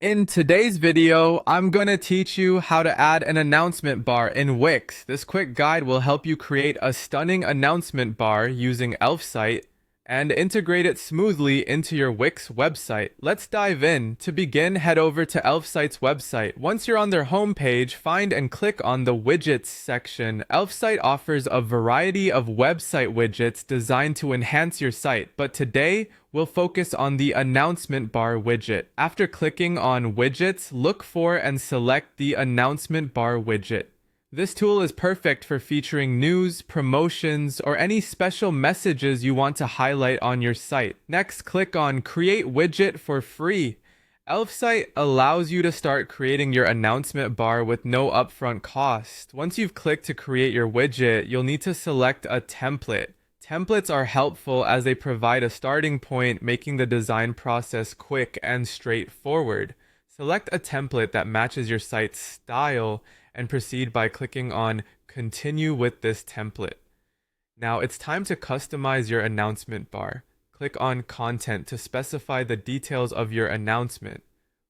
In today's video, I'm going to teach you how to add an announcement bar in Wix. This quick guide will help you create a stunning announcement bar using Elfsight and integrate it smoothly into your Wix website. Let's dive in. To begin, head over to Elfsight's website. Once you're on their homepage, find and click on the widgets section. Elfsight offers a variety of website widgets designed to enhance your site, but today we'll focus on the announcement bar widget. After clicking on widgets, look for and select the announcement bar widget. This tool is perfect for featuring news, promotions, or any special messages you want to highlight on your site. Next, click on Create Widget for free. Elfsight allows you to start creating your announcement bar with no upfront cost. Once you've clicked to create your widget, you'll need to select a template. Templates are helpful as they provide a starting point, making the design process quick and straightforward. Select a template that matches your site's style and proceed by clicking on Continue with this template. Now it's time to customize your announcement bar. Click on Content to specify the details of your announcement.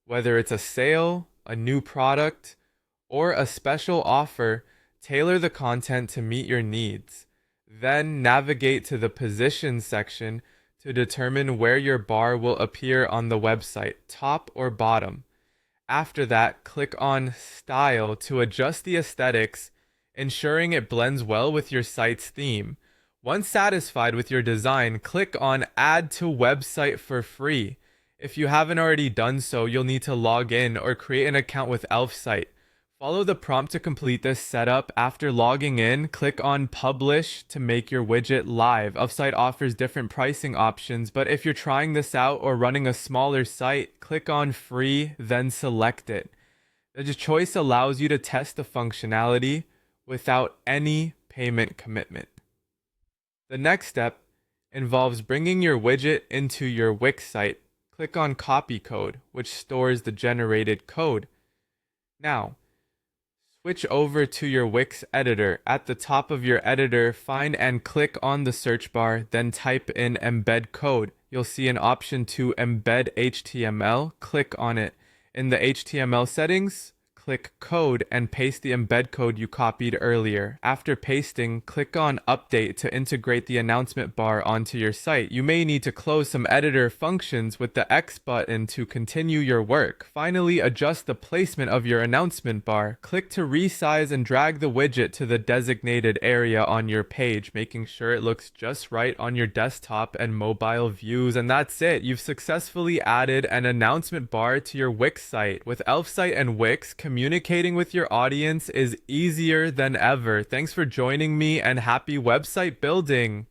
Whether it's a sale, a new product, or a special offer, tailor the content to meet your needs. Then navigate to the Position section to determine where your bar will appear on the website, top or bottom. After that, click on Style to adjust the aesthetics, ensuring it blends well with your site's theme. Once satisfied with your design, click on Add to Website for free. If you haven't already done so, you'll need to log in or create an account with Elfsight. Follow the prompt to complete this setup. After logging in, click on Publish to make your widget live. Elfsight offers different pricing options, but if you're trying this out or running a smaller site, click on Free, then select it. The choice allows you to test the functionality without any payment commitment. The next step involves bringing your widget into your Wix site. Click on Copy Code, which stores the generated code. Now, switch over to your Wix Editor. At the top of your editor, find and click on the search bar, then type in Embed Code. You'll see an option to embed HTML. Click on it. In the HTML settings, click Code and paste the embed code you copied earlier. After pasting, click on Update to integrate the announcement bar onto your site. You may need to close some editor functions with the X button to continue your work. Finally, adjust the placement of your announcement bar. Click to resize and drag the widget to the designated area on your page, making sure it looks just right on your desktop and mobile views. And that's it. You've successfully added an announcement bar to your Wix site. With Elfsight and Wix, communicating with your audience is easier than ever. Thanks for joining me and happy website building!